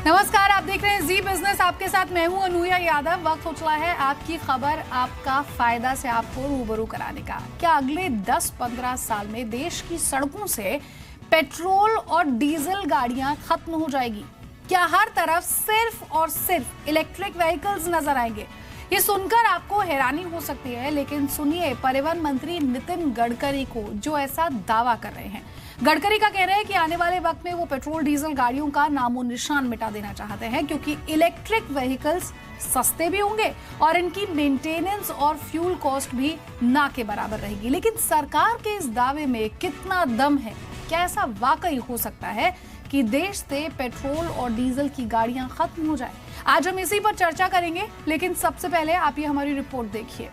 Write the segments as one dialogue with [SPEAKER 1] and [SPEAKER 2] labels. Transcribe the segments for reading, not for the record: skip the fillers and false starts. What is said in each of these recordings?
[SPEAKER 1] नमस्कार, आप देख रहे हैं जी बिजनेस। आपके साथ मैं हूं अनूया यादव। वक्त हो चला है आपकी खबर, आपका फायदा से आपको रूबरू कराने का। क्या अगले 10-15 साल में देश की सड़कों से पेट्रोल और डीजल गाड़ियां खत्म हो जाएगी? क्या हर तरफ सिर्फ और सिर्फ इलेक्ट्रिक व्हीकल्स नजर आएंगे? ये सुनकर आपको हैरानी हो सकती है, लेकिन सुनिए परिवहन मंत्री नितिन गडकरी को, जो ऐसा दावा कर रहे हैं। गडकरी का कहना है कि आने वाले वक्त में वो पेट्रोल डीजल गाड़ियों का नामो निशान मिटा देना चाहते हैं, क्योंकि इलेक्ट्रिक व्हीकल्स सस्ते भी होंगे और इनकी मेंटेनेंस और फ्यूल कॉस्ट भी ना के बराबर रहेगी। लेकिन सरकार के इस दावे में कितना दम है? क्या ऐसा वाकई हो सकता है कि देश से पेट्रोल और डीजल की गाड़ियां खत्म हो जाए? आज हम इसी पर चर्चा करेंगे, लेकिन सबसे पहले आप ये हमारी रिपोर्ट देखिए।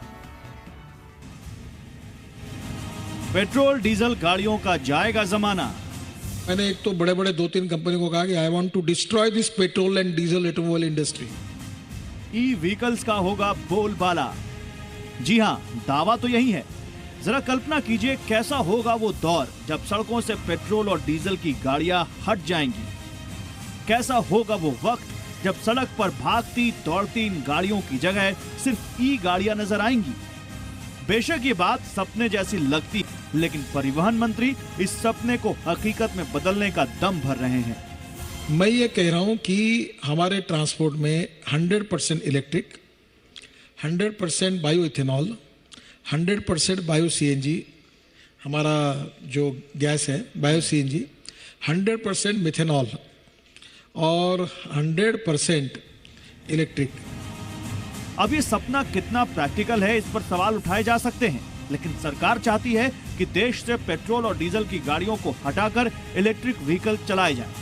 [SPEAKER 2] पेट्रोल डीजल गाड़ियों का जाएगा जमाना।
[SPEAKER 3] मैंने एक तो बड़े बड़े 2-3 कंपनी को कहा कि I want to destroy this petrol and diesel automobile industry.
[SPEAKER 2] E vehicles का होगा बोलबाला। जी हां, दावा तो यही है। जरा कल्पना कीजिए कैसा होगा वो दौर जब सड़कों से पेट्रोल और डीजल की गाड़ियां हट जाएंगी। कैसा होगा वो वक्त जब सड़क पर भागती दौड़ती इन गाड़ियों की जगह सिर्फ ई गाड़ियां नजर आएंगी। बेशक ये बात सपने जैसी लगती, लेकिन परिवहन मंत्री इस सपने को हकीकत में बदलने का दम भर रहे हैं।
[SPEAKER 3] मैं ये कह रहा हूं कि हमारे ट्रांसपोर्ट में 100% electric, 100% bio ethanol, 100% bio CNG, हमारा जो गैस है बायो सीएनजी, 100% मिथेनॉल और 100% इलेक्ट्रिक।
[SPEAKER 2] अब ये सपना कितना प्रैक्टिकल है, इस पर सवाल उठाए जा सकते हैं, लेकिन सरकार चाहती है कि देश से पेट्रोल और डीजल की गाड़ियों को हटाकर इलेक्ट्रिक व्हीकल चलाए जाएं,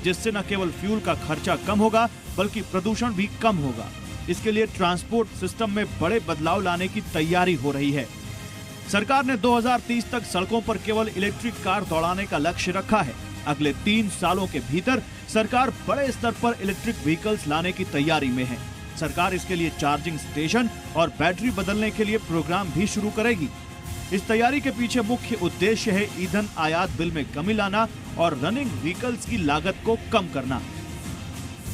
[SPEAKER 2] जिससे न केवल फ्यूल का खर्चा कम होगा बल्कि प्रदूषण भी कम होगा। इसके लिए ट्रांसपोर्ट सिस्टम में बड़े बदलाव लाने की तैयारी हो रही है। सरकार ने 2030 तक सड़कों पर केवल इलेक्ट्रिक कार दौड़ाने का लक्ष्य रखा है। अगले 3 सालों के भीतर सरकार बड़े स्तर पर इलेक्ट्रिक व्हीकल्स लाने की तैयारी में है। सरकार इसके लिए चार्जिंग स्टेशन और बैटरी बदलने के लिए प्रोग्राम भी शुरू करेगी। इस तैयारी के पीछे मुख्य उद्देश्य है ईंधन आयात बिल में कमी लाना और रनिंग व्हीकल्स की लागत को कम करना।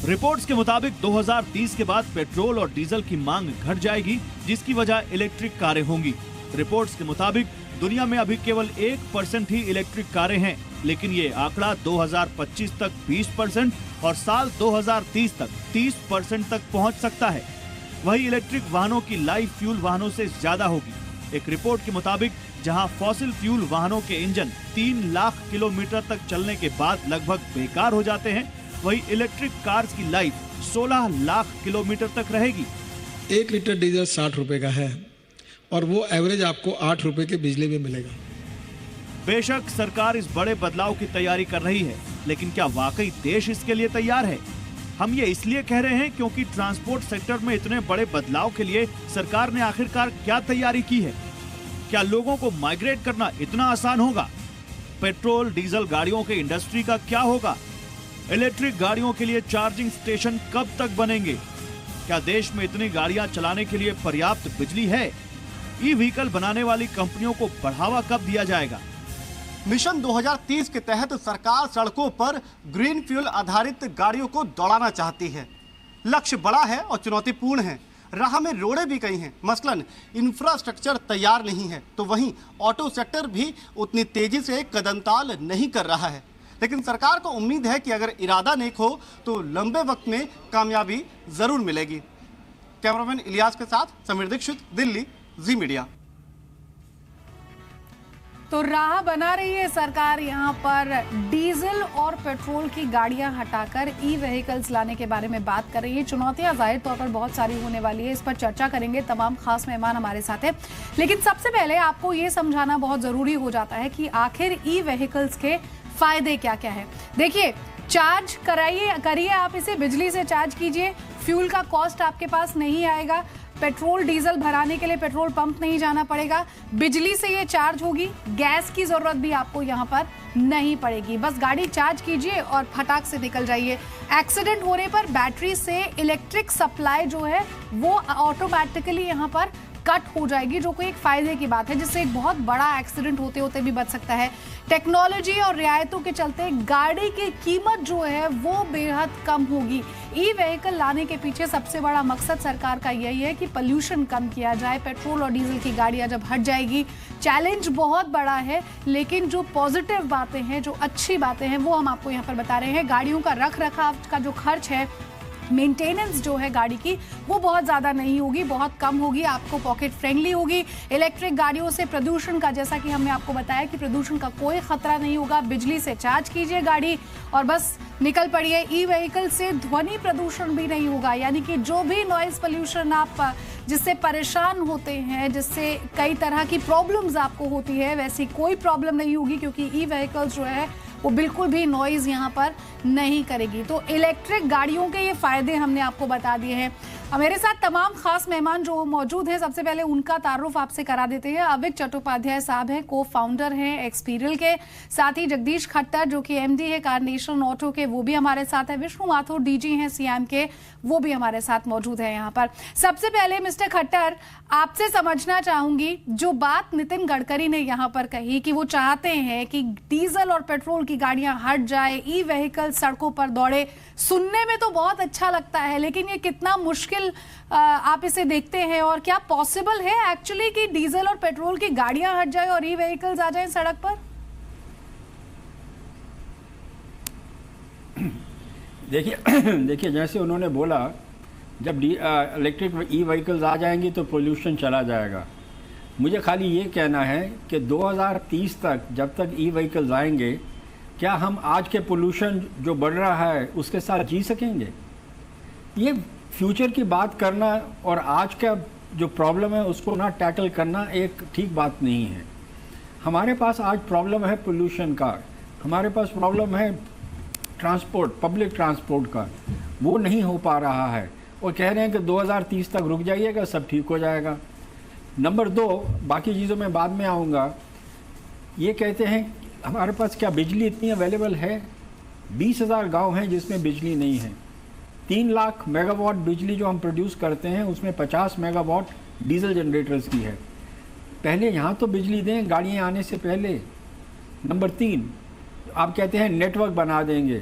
[SPEAKER 2] रिपोर्ट्स के मुताबिक 2030 के बाद पेट्रोल और डीजल की मांग घट जाएगी, जिसकी वजह इलेक्ट्रिक कारें होंगी। रिपोर्ट्स के मुताबिक दुनिया में अभी केवल 1% ही इलेक्ट्रिक कारें हैं, लेकिन ये आंकड़ा 2025 तक 20% और साल 2030 तक 30% तक पहुंच सकता है। वही इलेक्ट्रिक वाहनों की लाइफ फ्यूल वाहनों से ज्यादा होगी। एक रिपोर्ट के मुताबिक जहां फॉसिल फ्यूल वाहनों के इंजन 3 लाख किलोमीटर तक चलने के बाद लगभग बेकार हो जाते हैं, वही इलेक्ट्रिक कार्स की लाइफ 16 लाख किलोमीटर तक रहेगी।
[SPEAKER 3] 1 लीटर डीजल 60 रुपए का है और वो एवरेज आपको 8 रुपए के बिजली में मिलेगा।
[SPEAKER 2] बेशक सरकार इस बड़े बदलाव की तैयारी कर रही है, लेकिन क्या वाकई देश इसके लिए तैयार है? हम ये इसलिए कह रहे हैं क्योंकि ट्रांसपोर्ट सेक्टर में इतने बड़े बदलाव के लिए सरकार ने आखिरकार क्या तैयारी की है? क्या लोगों को माइग्रेट करना इतना आसान होगा? पेट्रोल डीजल गाड़ियों के इंडस्ट्री का क्या होगा? इलेक्ट्रिक गाड़ियों के लिए चार्जिंग स्टेशन कब तक बनेंगे? क्या देश में इतनी गाड़ियां चलाने के लिए पर्याप्त बिजली है? ई व्हीकल बनाने वाली कंपनियों को बढ़ावा कब दिया जाएगा?
[SPEAKER 4] मिशन 2030 के तहत सरकार सड़कों पर ग्रीन फ्यूल आधारित गाड़ियों को दौड़ाना चाहती है। लक्ष्य बड़ा है और चुनौतीपूर्ण है। राह में रोडें भी कई हैं, मसलन इंफ्रास्ट्रक्चर तैयार नहीं है, तो वहीं ऑटो सेक्टर भी उतनी तेजी से कदमताल नहीं कर रहा है। लेकिन सरकार को उम्मीद है कि अगर इरादा नेक हो तो लंबे वक्त में कामयाबी जरूर मिलेगी। कैमरामैन इलियास के साथ समीर दीक्षित, दिल्ली, जी मीडिया।
[SPEAKER 1] तो राह बना रही है सरकार यहाँ पर डीजल और पेट्रोल की गाड़ियां हटाकर ई व्हीकल्स लाने के बारे में बात कर रही है। चुनौतियां जाहिर तौर पर बहुत सारी होने वाली है, इस पर चर्चा करेंगे। तमाम खास मेहमान हमारे साथ हैं, लेकिन सबसे पहले आपको ये समझाना बहुत जरूरी हो जाता है कि आखिर ई व्हीकल्स के फायदे क्या क्या है। देखिए, चार्ज करिए आप इसे, बिजली से चार्ज कीजिए, फ्यूल का कॉस्ट आपके पास नहीं आएगा, पेट्रोल डीजल भराने के लिए पेट्रोल पंप नहीं जाना पड़ेगा, बिजली से ये चार्ज होगी, गैस की जरूरत भी आपको यहाँ पर नहीं पड़ेगी। बस गाड़ी चार्ज कीजिए और फटाक से निकल जाइए। एक्सीडेंट होने पर बैटरी से इलेक्ट्रिक सप्लाई जो है वो ऑटोमेटिकली यहाँ पर कट हो जाएगी, जो कोई एक फायदे की बात है, जिससे एक बहुत बड़ा एक्सीडेंट होते होते भी बच सकता है। टेक्नोलॉजी और रियायतों के चलते गाड़ी की कीमत जो है वो बेहद कम होगी। ई व्हीकल लाने के पीछे सबसे बड़ा मकसद सरकार का यही है कि पोल्यूशन कम किया जाए। पेट्रोल और डीजल की गाड़ियां जब हट जाएगी, चैलेंज बहुत बड़ा है, लेकिन जो पॉजिटिव बातें हैं, जो अच्छी बातें हैं, वो हम आपको यहाँ पर बता रहे हैं। गाड़ियों का रख रखाव का जो खर्च है, मेंटेनेंस जो है गाड़ी की, वो बहुत ज़्यादा नहीं होगी, बहुत कम होगी, आपको पॉकेट फ्रेंडली होगी। इलेक्ट्रिक गाड़ियों से प्रदूषण का, जैसा कि हमने आपको बताया कि प्रदूषण का कोई खतरा नहीं होगा। बिजली से चार्ज कीजिए गाड़ी और बस निकल पड़िए। ई व्हीकल से ध्वनि प्रदूषण भी नहीं होगा, यानी कि जो भी नॉइज पोल्यूशन आप जिससे परेशान होते हैं, जिससे कई तरह की प्रॉब्लम्स आपको होती है, वैसी कोई प्रॉब्लम नहीं होगी, क्योंकि ई व्हीकल्स जो है वो बिल्कुल भी नॉइज यहाँ पर नहीं करेगी। तो इलेक्ट्रिक गाड़ियों के ये फायदे हमने आपको बता दिए हैं। मेरे साथ तमाम खास मेहमान जो मौजूद हैं, सबसे पहले उनका तारुफ आपसे करा देते हैं। अविक चट्टोपाध्याय साहब हैं, को फाउंडर हैं एक्सपीरियल के। साथ ही जगदीश खट्टर जो कि एमडी है कारनेशन ऑटो के, वो भी हमारे साथ है। विष्णु माथुर डीजी हैं सीएम के, वो भी हमारे साथ मौजूद है यहाँ पर। सबसे पहले मिस्टर खट्टर, आपसे समझना चाहूंगी, जो बात नितिन गडकरी ने यहाँ पर कही कि वो चाहते हैं कि डीजल और पेट्रोल की गाड़ियां हट जाए, ई व्हीकल सड़कों पर दौड़े, सुनने में तो बहुत अच्छा लगता है, लेकिन ये कितना मुश्किल आप इसे देखते हैं, और क्या पॉसिबल है एक्चुअली कि डीजल और पेट्रोल की गाड़ियां हट जाए और ई व्हीकल्स आ जाएं सड़क पर?
[SPEAKER 5] देखिए जैसे उन्होंने बोला, जब इलेक्ट्रिक ई व्हीकल्स आ जाएंगी तो पोल्यूशन चला जाएगा। मुझे खाली ये कहना है कि 2030 तक, जब तक ई व्हीकल्स आएंगे, क्या हम आज के पोल्यूशन जो बढ़ रहा है उसके साथ जी सकेंगे? ये फ्यूचर की बात करना और आज का जो प्रॉब्लम है उसको ना टैकल करना एक ठीक बात नहीं है। हमारे पास आज प्रॉब्लम है पोल्यूशन का, हमारे पास प्रॉब्लम है ट्रांसपोर्ट, पब्लिक ट्रांसपोर्ट का, वो नहीं हो पा रहा है, और कह रहे हैं कि 2030 तक रुक जाइएगा, सब ठीक हो जाएगा। नंबर 2, बाकी चीज़ों में बाद में आऊँगा। ये कहते हैं हमारे पास क्या बिजली इतनी अवेलेबल है? 20,000 गांव हैं जिसमें बिजली नहीं है। 3 लाख मेगावाट बिजली जो हम प्रोड्यूस करते हैं उसमें 50 मेगावाट डीजल जनरेटर्स की है। पहले यहाँ तो बिजली दें गाड़ियाँ आने से पहले। नंबर 3, आप कहते हैं नेटवर्क बना देंगे।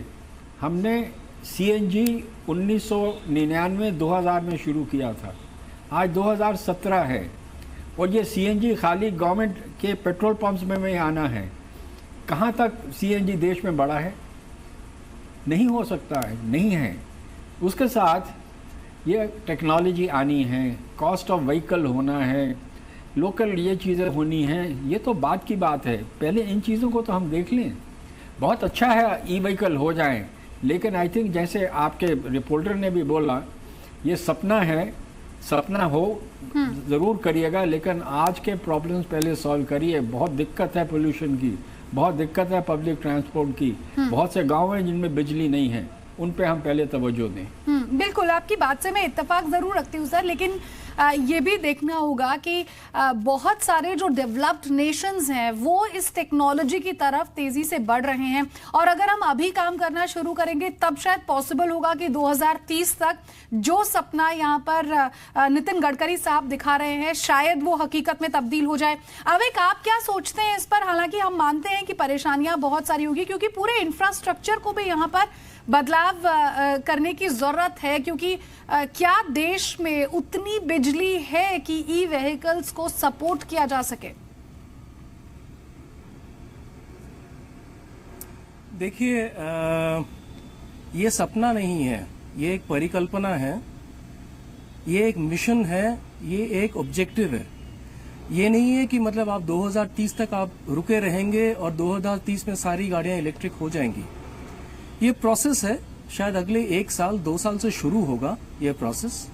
[SPEAKER 5] हमने CNG 1999-2000 में शुरू किया था, आज 2017 है, और ये CNG खाली गवर्नमेंट के पेट्रोल पंप्स में आना है। कहाँ तक CNG देश में बढ़ा है? नहीं हो सकता है, नहीं है। उसके साथ ये टेक्नोलॉजी आनी है, कॉस्ट ऑफ व्हीकल होना है, लोकल ये चीज़ें होनी हैं, ये तो बात की बात है। पहले इन चीज़ों को तो हम देख लें। बहुत अच्छा है ई व्हीकल हो जाएं, लेकिन आई थिंक जैसे आपके रिपोर्टर ने भी बोला, ये सपना है, सपना हो ज़रूर करिएगा, लेकिन आज के प्रॉब्लम्स पहले सॉल्व करिए। बहुत दिक्कत है पोल्यूशन की, बहुत दिक्कत है पब्लिक ट्रांसपोर्ट की, बहुत से गाँव हैं जिनमें बिजली नहीं है, उन पे हम पहले तवज्जो दें।
[SPEAKER 1] बिल्कुल, आपकी बात से मैं इत्तेफाक जरूर रखती हूँ सर, लेकिन ये भी देखना होगा कि बहुत सारे जो डेवलप्ड नेशंस हैं वो इस टेक्नोलॉजी की तरफ तेजी से बढ़ रहे हैं, और अगर हम अभी काम करना शुरू करेंगे तब शायद पॉसिबल होगा कि 2030 तक जो सपना यहाँ पर नितिन गडकरी साहब दिखा रहे हैं शायद वो हकीकत में तब्दील हो जाए। अविक, आप क्या सोचते हैं इस पर? हालांकि हम मानते हैं कि परेशानियां बहुत सारी होगी, क्योंकि पूरे इंफ्रास्ट्रक्चर को भी यहाँ पर बदलाव करने की जरूरत है, क्योंकि क्या देश में उतनी बिजली है कि ई व्हीकल्स को सपोर्ट किया जा सके?
[SPEAKER 6] देखिए, ये सपना नहीं है, ये एक परिकल्पना है, ये एक मिशन है, ये एक ऑब्जेक्टिव है। ये नहीं है कि मतलब आप 2030 तक आप रुके रहेंगे और 2030 में सारी गाड़ियां इलेक्ट्रिक हो जाएंगी। ये प्रोसेस है, शायद अगले 1 साल 2 साल से शुरू होगा ये प्रोसेस,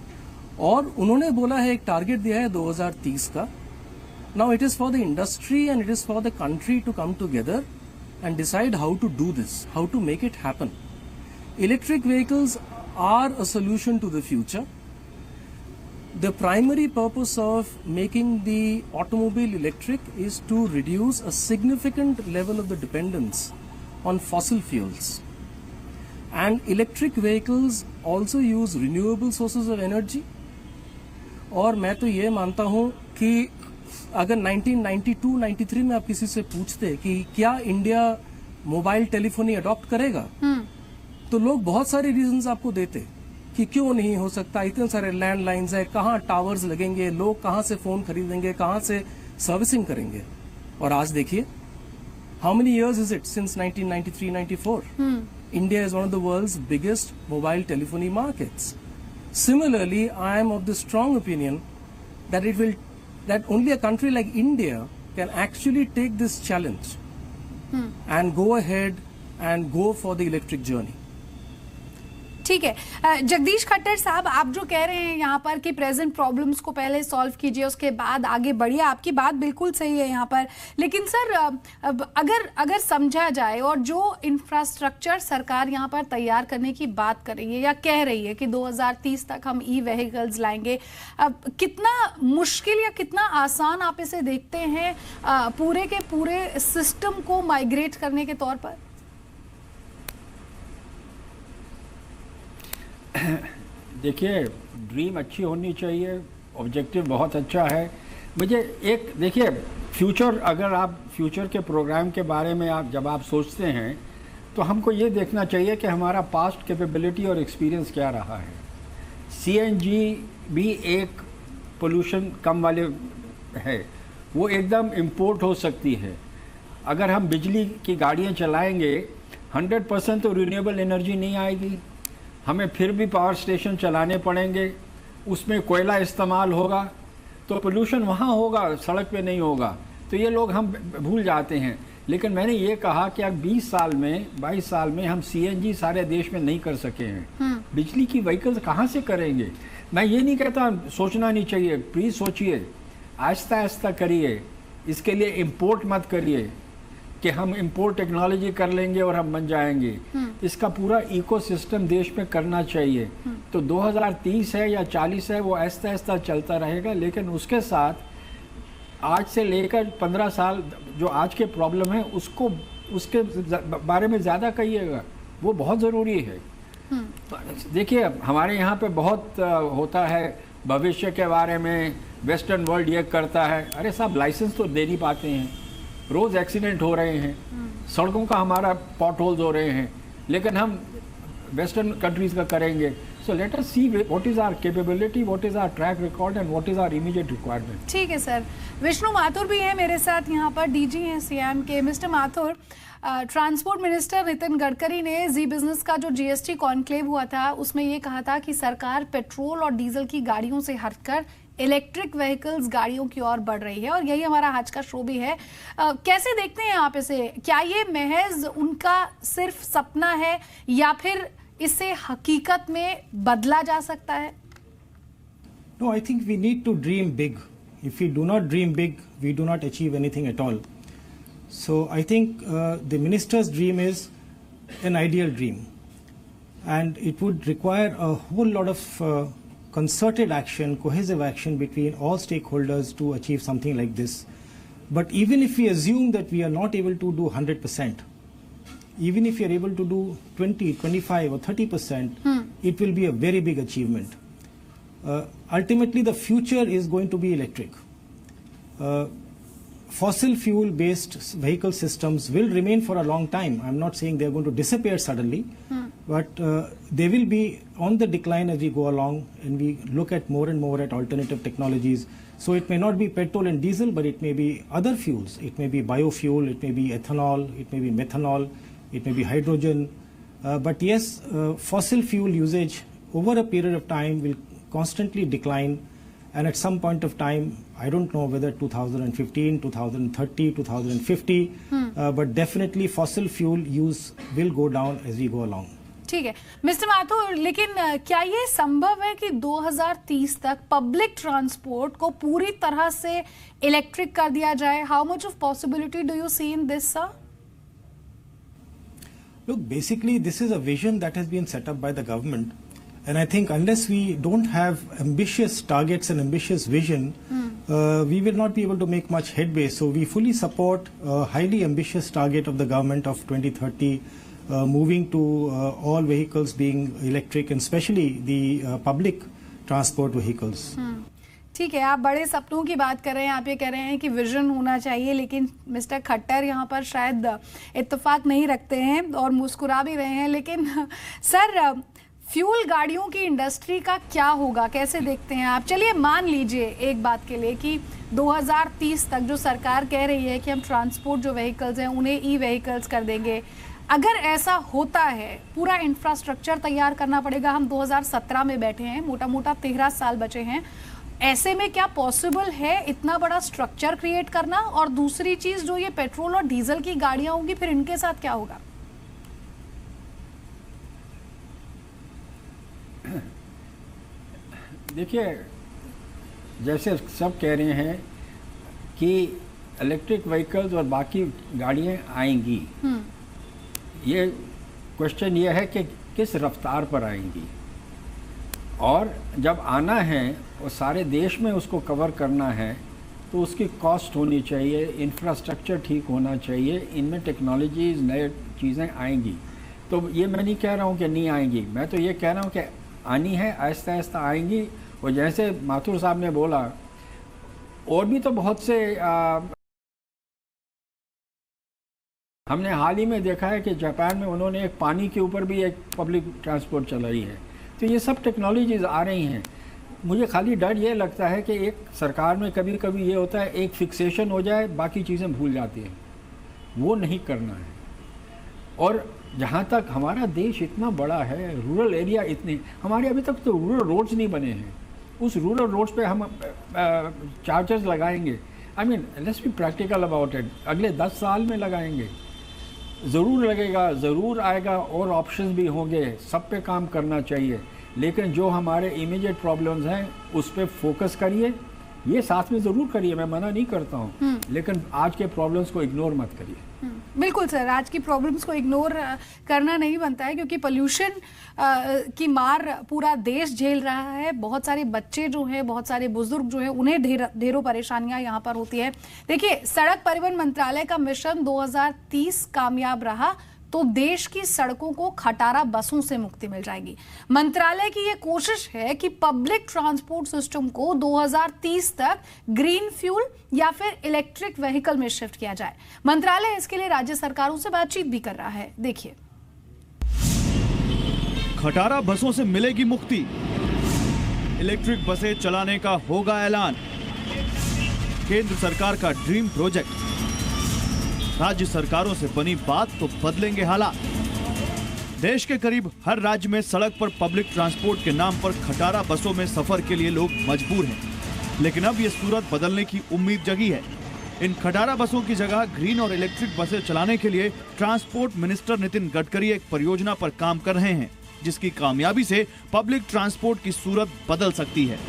[SPEAKER 6] और उन्होंने बोला है, एक टारगेट दिया है 2030 का। Now it is for the industry and it is for the country to come together and decide how to do this, how to make it happen. Electric vehicles are a solution to the future. The primary purpose of making the automobile electric is to reduce a significant level of the dependence on fossil fuels. And electric vehicles also use renewable sources of energy. और मैं तो ये मानता हूं कि अगर 1992-93 में आप किसी से पूछते कि क्या इंडिया मोबाइल टेलीफोनी अडॉप्ट करेगा, तो लोग बहुत सारे रीजंस आपको देते कि क्यों नहीं हो सकता, इतने सारे लैंडलाइंस है, कहाँ टावर्स लगेंगे, लोग कहाँ से फोन खरीदेंगे, कहाँ से सर्विसिंग करेंगे। और आज देखिए, how many years is it since 1993-94? India is one of the world's biggest mobile telephony markets. Similarly, I am of the strong opinion that only a country like India can actually take this challenge and go ahead and go for the electric journey.
[SPEAKER 1] ठीक है, जगदीश खट्टर साहब, आप जो कह रहे हैं यहाँ पर कि प्रेजेंट प्रॉब्लम्स को पहले सॉल्व कीजिए, उसके बाद आगे बढ़िए, आपकी बात बिल्कुल सही है यहाँ पर। लेकिन सर, अगर समझा जाए और जो इंफ्रास्ट्रक्चर सरकार यहाँ पर तैयार करने की बात कर रही है या कह रही है कि 2030 तक हम ई व्हीकल्स लाएंगे, कितना मुश्किल या कितना आसान आप इसे देखते हैं पूरे के पूरे सिस्टम को माइग्रेट करने के तौर पर?
[SPEAKER 5] देखिए, ड्रीम अच्छी होनी चाहिए, ऑब्जेक्टिव बहुत अच्छा है। मुझे एक देखिए, फ्यूचर, अगर आप फ्यूचर के प्रोग्राम के बारे में जब आप सोचते हैं तो हमको ये देखना चाहिए कि हमारा पास्ट कैपेबिलिटी और एक्सपीरियंस क्या रहा है। सीएनजी भी एक पोल्यूशन कम वाले है, वो एकदम इम्पोर्ट हो सकती है। अगर हम बिजली की गाड़ियाँ चलाएंगे 100% तो रिन्यूएबल एनर्जी नहीं आएगी, हमें फिर भी पावर स्टेशन चलाने पड़ेंगे, उसमें कोयला इस्तेमाल होगा, तो पोल्यूशन वहाँ होगा, सड़क पे नहीं होगा। तो ये लोग हम भूल जाते हैं। लेकिन मैंने ये कहा कि अब 20 साल में 22 साल में हम सीएनजी सारे देश में नहीं कर सके हैं, बिजली की व्हीकल्स कहाँ से करेंगे? मैं ये नहीं कहता सोचना नहीं चाहिए, प्लीज़ सोचिए, आहिस्ता आहिस्ता करिए, इसके लिए इम्पोर्ट मत करिए कि हम इंपोर्ट टेक्नोलॉजी कर लेंगे और हम बन जाएंगे। इसका पूरा इकोसिस्टम देश में करना चाहिए। तो 2030 है या 40 है, वो आहिस्ता आहिस्ता चलता रहेगा। लेकिन उसके साथ आज से लेकर 15 साल जो आज के प्रॉब्लम है उसके बारे में ज़्यादा कहिएगा, वो बहुत ज़रूरी है। देखिए, हमारे यहाँ पे बहुत होता है भविष्य के बारे में, वेस्टर्न वर्ल्ड ये करता है। अरे साहब, लाइसेंस तो दे नहीं पाते हैं, रोज़ एक्सीडेंट हो रहे हैं, सड़कों का हमारा पॉट होल्स हो रहे हैं, लेकिन हम वेस्टर्न कंट्रीज़ का करेंगे। So let us see what is our capability, what is our track record and what is our immediate requirement.
[SPEAKER 1] ठीक है सर। विष्णु माथुर भी है मेरे साथ यहाँ पर, डीजी हैं सीएम के। Mister Mathur, transport minister Nitin Gadkari ने जी बिजनेस का जो जीएसटी कॉन्क्लेव हुआ था उसमें ये कहा था कि सरकार पेट्रोल और डीजल की गाड़ियों से हटकर इलेक्ट्रिक व्हीकल्स गाड़ियों की ओर बढ़ रही है, और यही हमारा आज का शो भी है। कैसे देखते हैं आप इसे? क्या ये महज उनका सिर्फ सपना है या फिर इसे हकीकत में बदला जा सकता है?
[SPEAKER 7] No, I think we need to dream big. If we do not dream big, we do not achieve anything at all. So I think the minister's dream is an ideal dream, and it would require a whole lot of concerted action, cohesive action between all stakeholders to achieve something like this. But even if we assume that we are not able to do 100%, even if we are able to do 20, 25 or 30%, it will be a very big achievement. Ultimately, the future is going to be electric. Fossil fuel based vehicle systems will remain for a long time. I'm not saying they're going to disappear suddenly, but they will be on the decline as we go along and we look at more and more at alternative technologies. So it may not be petrol and diesel, but it may be other fuels. It may be biofuel, it may be ethanol, it may be methanol, it may be hydrogen. But yes, fossil fuel usage over a period of time will constantly decline, and at some point of time, I don't know whether 2015, 2030, 2050, but definitely fossil fuel use will go down as we go along.
[SPEAKER 1] ठीक है mister Mathur, लेकिन क्या ये संभव है कि 2030 तक public transport को पूरी तरह से इलेक्ट्रिक कर दिया जाए? How much of possibility do you see in this, sir?
[SPEAKER 7] Look, basically this is a vision that has been set up by the government, and I think unless we don't have ambitious targets and ambitious vision, we will not be able to make much headway. So we fully support a highly ambitious target of the government of 2030, moving to all vehicles being electric, and especially the public transport vehicles.
[SPEAKER 1] ठीक है, आप बड़े सपनों की बात कर रहे हैं, आप ये कह रहे हैं कि विजन होना चाहिए, लेकिन मिस्टर खट्टर यहाँ पर शायद इत्तेफाक नहीं रखते हैं और मुस्कुरा भी रहे हैं। लेकिन सर, फ्यूल गाड़ियों की इंडस्ट्री का क्या होगा, कैसे देखते हैं आप? चलिए मान लीजिए एक बात के लिए कि 2030 तक जो सरकार कह रही है कि हम ट्रांसपोर्ट जो व्हीकल्स हैं उन्हें ई व्हीकल्स कर देंगे, अगर ऐसा होता है, पूरा इंफ्रास्ट्रक्चर तैयार करना पड़ेगा। हम 2017 में बैठे हैं, मोटा मोटा 13 साल बचे हैं। ऐसे में क्या पॉसिबल है इतना बड़ा स्ट्रक्चर क्रिएट करना? और दूसरी चीज, जो ये पेट्रोल और डीजल की गाड़ियां होंगी, फिर इनके साथ क्या होगा?
[SPEAKER 5] देखिए, जैसे सब कह रहे हैं कि इलेक्ट्रिक व्हीकल्स और बाकी गाड़ियां आएंगी, ये क्वेश्चन ये है कि किस रफ्तार पर आएंगी, और जब आना है और सारे देश में उसको कवर करना है तो उसकी कॉस्ट होनी चाहिए, इंफ्रास्ट्रक्चर ठीक होना चाहिए, इनमें टेक्नोलॉजीज नए चीज़ें आएंगी। तो ये मैं नहीं कह रहा हूँ कि नहीं आएंगी, मैं तो ये कह रहा हूँ कि आनी है, आहिस्ता आहिस्ता आएंगी। और जैसे माथुर साहब ने बोला, और भी तो बहुत से हमने हाल ही में देखा है कि जापान में उन्होंने एक पानी के ऊपर भी एक पब्लिक ट्रांसपोर्ट चलाई है। तो ये सब टेक्नोलॉजीज आ रही हैं। मुझे खाली डर ये लगता है कि एक सरकार में कभी कभी ये होता है, एक फिक्सेशन हो जाए, बाकी चीज़ें भूल जाती हैं। वो नहीं करना है। और जहाँ तक हमारा देश इतना बड़ा है, रूरल एरिया इतने, हमारे अभी तक तो रूरल रोड्स नहीं बने हैं। उस रूरल रोड्स पे हम चार्जर्स लगाएंगे। I mean, let's be practical about it. अगले 10 साल में लगाएंगे, ज़रूर लगेगा, ज़रूर आएगा, और ऑप्शंस भी होंगे। सब पे काम करना चाहिए, लेकिन जो हमारे इमीडिएट प्रॉब्लम्स हैं उस पर फोकस करिए। ये साथ में ज़रूर करिए, मैं मना नहीं करता हूँ, लेकिन आज के प्रॉब्लम्स को इग्नोर मत करिए।
[SPEAKER 1] बिल्कुल सर, आज की प्रॉब्लम्स को इग्नोर करना नहीं बनता है, क्योंकि पोल्यूशन की मार पूरा देश झेल रहा है। बहुत सारे बच्चे जो हैं, बहुत सारे बुजुर्ग जो हैं, उन्हें ढेरों परेशानियां यहाँ पर होती है। देखिए, सड़क परिवहन मंत्रालय का मिशन 2030 कामयाब रहा तो देश की सड़कों को खटारा बसों से मुक्ति मिल जाएगी। मंत्रालय की ये कोशिश है कि पब्लिक ट्रांसपोर्ट सिस्टम को 2030 तक ग्रीन फ्यूल या फिर इलेक्ट्रिक व्हीकल में शिफ्ट किया जाए। मंत्रालय इसके लिए राज्य सरकारों से बातचीत भी कर रहा है। देखिए,
[SPEAKER 2] खटारा बसों से मिलेगी मुक्ति, इलेक्ट्रिक बसें चलाने का होगा ऐलान। केंद्र सरकार का ड्रीम प्रोजेक्ट, राज्य सरकारों से बनी बात तो बदलेंगे हालात। देश के करीब हर राज्य में सड़क पर पब्लिक ट्रांसपोर्ट के नाम पर खटारा बसों में सफर के लिए लोग मजबूर हैं, लेकिन अब ये सूरत बदलने की उम्मीद जगी है। इन खटारा बसों की जगह ग्रीन और इलेक्ट्रिक बसें चलाने के लिए ट्रांसपोर्ट मिनिस्टर नितिन गडकरी एक परियोजना पर काम कर रहे हैं, जिसकी कामयाबी से पब्लिक ट्रांसपोर्ट की सूरत बदल सकती है।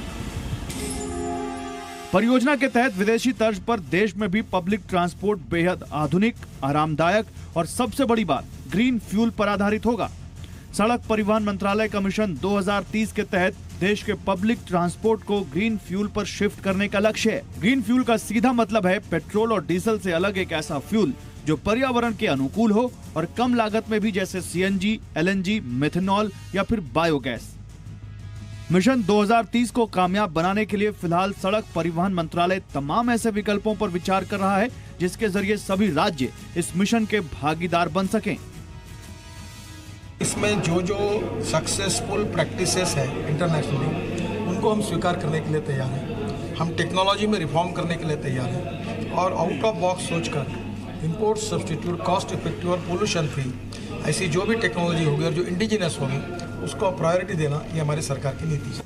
[SPEAKER 2] परियोजना के तहत विदेशी तर्ज पर देश में भी पब्लिक ट्रांसपोर्ट बेहद आधुनिक, आरामदायक और सबसे बड़ी बात, ग्रीन फ्यूल पर आधारित होगा। सड़क परिवहन मंत्रालय का मिशन 2030 के तहत देश के पब्लिक ट्रांसपोर्ट को ग्रीन फ्यूल पर शिफ्ट करने का लक्ष्य है। ग्रीन फ्यूल का सीधा मतलब है पेट्रोल और डीजल से अलग एक ऐसा फ्यूल जो पर्यावरण के अनुकूल हो और कम लागत में भी, जैसे सीएनजी, एलएनजी, मेथनॉल या फिर बायोगैस। मिशन 2030 को कामयाब बनाने के लिए फिलहाल सड़क परिवहन मंत्रालय तमाम ऐसे विकल्पों पर विचार कर रहा है जिसके जरिए सभी राज्य इस मिशन के भागीदार बन सकें।
[SPEAKER 3] इसमें जो जो सक्सेसफुल प्रैक्टिसेस है इंटरनेशनली, उनको हम स्वीकार करने के लिए तैयार हैं। हम टेक्नोलॉजी में रिफॉर्म करने के लिए तैयार हैं और आउट ऑफ बॉक्स सोचकर इंपोर्ट सब्स्टिट्यूट, कॉस्ट इफेक्टिव और पोल्यूशन फ्री ऐसी जो भी टेक्नोलॉजी होगी और जो इंडिजिनस होगी उसको प्रायोरिटी देना, ये हमारी सरकार की नीति है।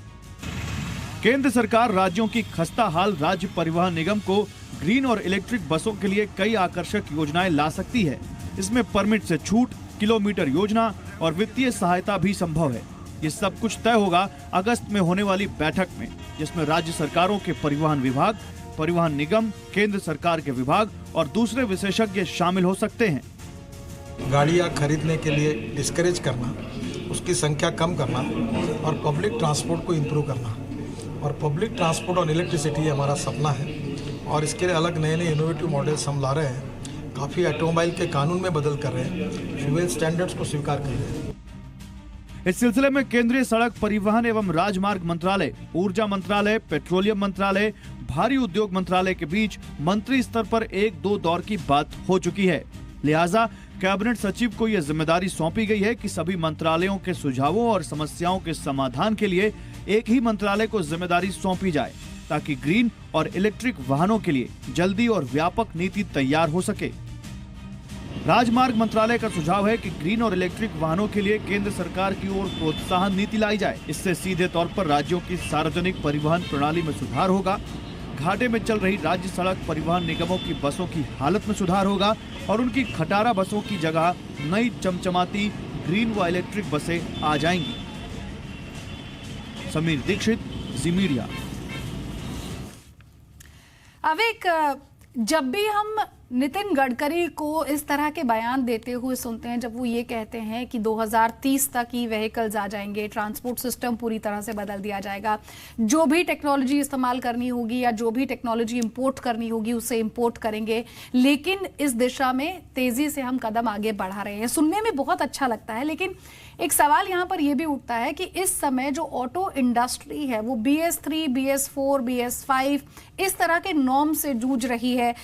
[SPEAKER 2] केंद्र सरकार राज्यों की खस्ता हाल राज्य परिवहन निगम को ग्रीन और इलेक्ट्रिक बसों के लिए कई आकर्षक योजनाएं ला सकती है। इसमें परमिट से छूट, किलोमीटर योजना और वित्तीय सहायता भी संभव है। ये सब कुछ तय होगा अगस्त में होने वाली बैठक में, जिसमें राज्य सरकारों के परिवहन विभाग, परिवहन निगम, केंद्र सरकार के विभाग और दूसरे विशेषज्ञ शामिल हो सकते हैं।
[SPEAKER 3] गाड़ियाँ खरीदने के लिए डिस्करेज करना, उसकी संख्या कम करना और पब्लिक ट्रांसपोर्ट को इम्प्रूव करना, और पब्लिक ट्रांसपोर्ट और इलेक्ट्रिसिटी हमारा सपना है और इसके लिए अलग नए नए इनोवेटिव मॉडल्स हम ला रहे हैं। काफ़ी ऑटोमोबाइल के कानून में बदल कर रहे हैं, फ्यूल स्टैंडर्ड्स को स्वीकार कर रहे हैं।
[SPEAKER 2] इस सिलसिले में केंद्रीय सड़क परिवहन एवं राजमार्ग मंत्रालय, ऊर्जा मंत्रालय, पेट्रोलियम मंत्रालय, भारी उद्योग मंत्रालय के बीच मंत्री स्तर पर 1-2 दौर की बात हो चुकी है। लिहाजा कैबिनेट सचिव को यह जिम्मेदारी सौंपी गई है कि सभी मंत्रालयों के सुझावों और समस्याओं के समाधान के लिए एक ही मंत्रालय को जिम्मेदारी सौंपी जाए, ताकि ग्रीन और इलेक्ट्रिक वाहनों के लिए जल्दी और व्यापक नीति तैयार हो सके। राजमार्ग मंत्रालय का सुझाव है कि ग्रीन और इलेक्ट्रिक वाहनों के लिए केंद्र सरकार की ओर प्रोत्साहन नीति लाई जाए। इससे सीधे तौर पर राज्यों की सार्वजनिक परिवहन प्रणाली में सुधार होगा, घाटे में चल रही राज्य सड़क परिवहन निगमों की बसों की हालत में सुधार होगा और उनकी खटारा बसों की जगह नई चमचमाती ग्रीन व इलेक्ट्रिक बसें आ जाएंगी। समीर दीक्षित, जी मीडिया।
[SPEAKER 1] अब एक जब भी हम नितिन गडकरी को इस तरह के बयान देते हुए सुनते हैं, जब वो ये कहते हैं कि 2030 तक ई व्हीकल्स आ जाएंगे, ट्रांसपोर्ट सिस्टम पूरी तरह से बदल दिया जाएगा, जो भी टेक्नोलॉजी इस्तेमाल करनी होगी या जो भी टेक्नोलॉजी इंपोर्ट करनी होगी उसे इंपोर्ट करेंगे, लेकिन इस दिशा में तेजी से हम कदम आगे बढ़ा रहे हैं। सुनने में बहुत अच्छा लगता है, लेकिन एक सवाल यहाँ पर यह भी उठता है कि इस समय जो ऑटो इंडस्ट्री है वो BS3, BS4, BS5 इस तरह के नॉर्म से जूझ रही है।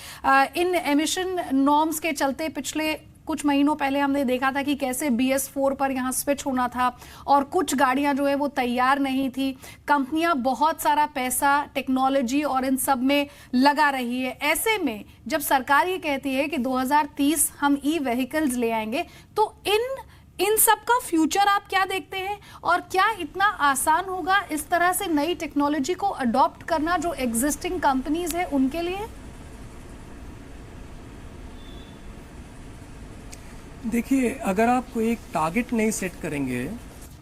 [SPEAKER 1] इन एमिशन नॉर्म्स के चलते पिछले कुछ महीनों पहले हमने देखा था कि कैसे BS4 पर यहाँ स्विच होना था और कुछ गाड़ियां जो है वो तैयार नहीं थी। कंपनियां बहुत सारा पैसा टेक्नोलॉजी और इन सब में लगा रही है। ऐसे में जब सरकार ये कहती है कि 2030 हम ई व्हीकल्स ले आएंगे, तो इन सब का फ्यूचर आप क्या देखते हैं और क्या इतना आसान होगा इस तरह से नई टेक्नोलॉजी को अडॉप्ट करना जो एग्जिस्टिंग कंपनीज है उनके लिए?
[SPEAKER 6] देखिए, अगर आप एक टारगेट नहीं सेट करेंगे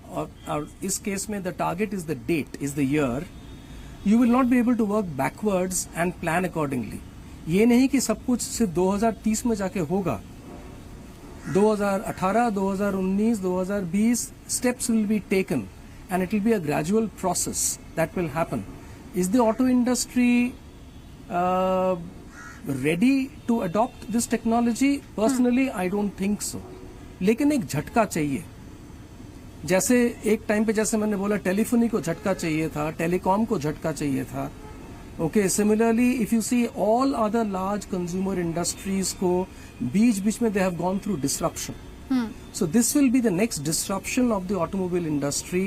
[SPEAKER 6] और इस केस में the target is the date, is the year, you will not be able to work backwards and plan accordingly. ये नहीं कि सब कुछ सिर्फ 2030 में जाके होगा। 2018, 2019, 2020 steps will be taken and it will be a gradual process that will happen. Is the auto industry ready to adopt this technology? Personally, I don't think so. लेकिन एक झटका चाहिए। जैसे एक टाइम पे, जैसे मैंने बोला, टेलीफोनी को झटका चाहिए था, टेलीकॉम को झटका चाहिए था। Okay, similarly, if you see all other large consumer industries को बीच में they have gone through disruption. So this will be the next disruption of the automobile industry,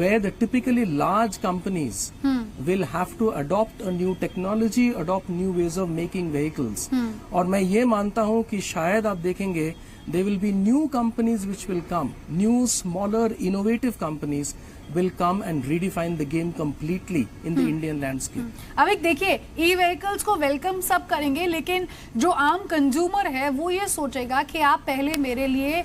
[SPEAKER 6] where the typically large companies will have to adopt a new technology, adopt new ways of making vehicles. और मैं ये मानता हूँ कि शायद आप देखेंगे there will be new companies which will come, new smaller innovative companies will come and redefine the game completely in the Indian landscape.
[SPEAKER 1] अब एक देखिए, ई व्हीकल्स को वेलकम सब करेंगे, लेकिन जो आम कंज्यूमर है वो ये सोचेगा कि आप पहले मेरे लिए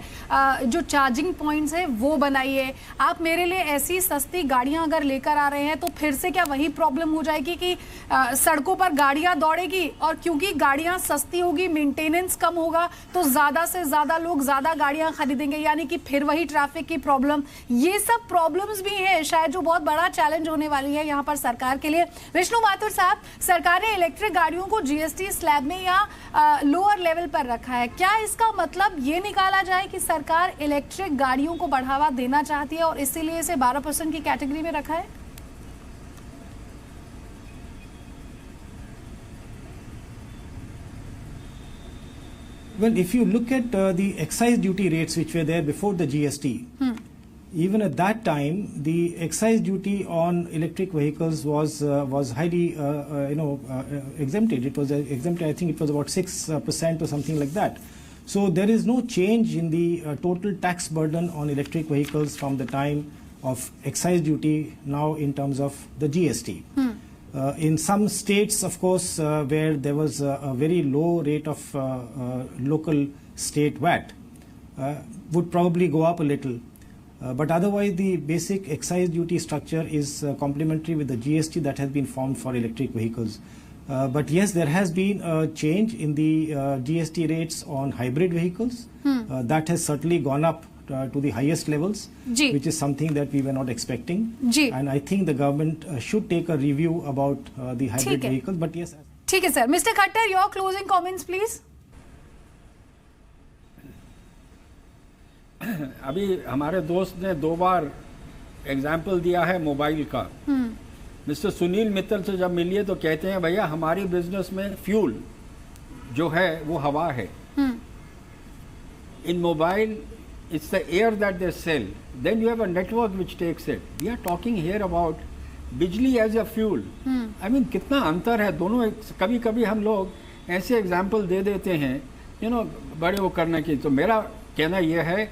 [SPEAKER 1] जो चार्जिंग पॉइंट्स है वो बनाइए, आप मेरे लिए ऐसी सस्ती गाड़ियां अगर लेकर आ रहे हैं तो फिर से क्या वही प्रॉब्लम हो जाएगी कि सड़कों पर गाड़ियां दौड़ेगी, और क्योंकि गाड़ियां सस्ती होगी, मेंटेनेंस कम होगा, तो ज्यादा से ज्यादा लोग ज्यादा गाड़ियां खरीदेंगे, यानी कि फिर वही ट्रैफिक की प्रॉब्लम। ये सब प्रॉब्लम्स भी है शायद जो बहुत बड़ा चैलेंज होने वाली है यहाँ पर सरकार के लिए। विष्णु माथुर साहब, सरकार ने इलेक्ट्रिक गाड़ियों को GST स्लैब में या लोअर लेवल पर रखा है, क्या इसका मतलब ये निकाला जाए कि सरकार इलेक्ट्रिक गाड़ियों को बढ़ावा देना चाहती है और इसीलिए इसे 12% की कैटेगरी में रखा है?
[SPEAKER 7] Well, if you look at the excise duty rates which were there before the GST, even at that time, the excise duty on electric vehicles was highly, exempted. It was exempted. I think it was about 6% or something like that. So there is no change in the total tax burden on electric vehicles from the time of excise duty now in terms of the GST. In some states, of course, where there was a very low rate of local state VAT, would probably go up a little. But otherwise, the basic excise duty structure is complementary with the GST that has been formed for electric vehicles. But yes, there has been a change in the GST rates on hybrid vehicles. That has certainly gone up to the highest levels, which is something that we were not expecting. And I think the government should take a review about the hybrid vehicles. But yes.
[SPEAKER 1] ठीक है sir. Mr. Khattar, your closing comments, please.
[SPEAKER 5] अभी हमारे दोस्त ने 2 बार example दिया है mobile का। Mister Sunil Mittal से जब मिलिए तो कहते हैं भैया हमारी बिजनेस में फ्यूल जो है वो हवा है। इन mobile it's the air that they sell. Then you have a network which takes it. We are talking here about बिजली as a fuel. I mean कितना अंतर है दोनों। कभी कभी हम लोग ऐसे एग्जाम्पल दे देते हैं बड़े वो करने की। तो मेरा कहना यह है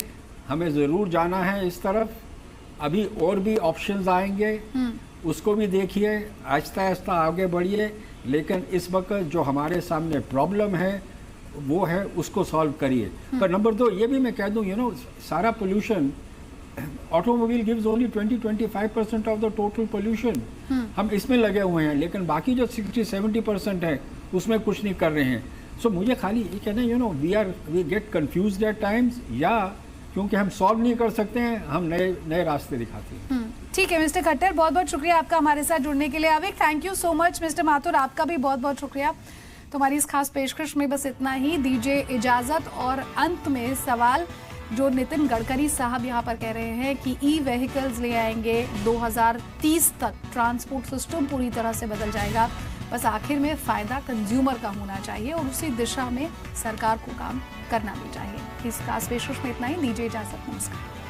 [SPEAKER 5] हमें ज़रूर जाना है इस तरफ। अभी और भी ऑप्शंस आएंगे, उसको भी देखिए, आहिस्ता आहिस्ता आगे बढ़िए। लेकिन इस वक्त जो हमारे सामने प्रॉब्लम है वो है उसको सॉल्व करिए। पर नंबर 2 ये भी मैं कह दूं सारा pollution automobile gives only 20-25% of the total pollution. हम इसमें लगे हुए हैं, लेकिन बाकी जो 60-70% है उसमें कुछ नहीं कर रहे हैं। सो मुझे खाली ये कहना we get confused at times, या क्योंकि हम सॉल्व नहीं कर सकते हैं हम नए रास्ते दिखाते हैं।
[SPEAKER 1] ठीक है मिस्टर खट्टर, बहुत बहुत शुक्रिया आपका हमारे साथ जुड़ने के लिए। Avik, thank you so much. Mister Mathur, आपका भी बहुत बहुत शुक्रिया। तुम्हारी इस खास पेशकश में बस इतना ही, दीजिए इजाजत। और अंत में सवाल जो नितिन गडकरी साहब यहाँ पर कह रहे हैं कि ई व्हीकल्स ले आएंगे 2030 तक, ट्रांसपोर्ट सिस्टम पूरी तरह से बदल जाएगा। बस आखिर में फायदा कंज्यूमर का होना चाहिए और उसी दिशा में सरकार को काम करना भी चाहिए। इस खास पेशकश में इतना ही, दीजिए इजाजत। नमस्कार।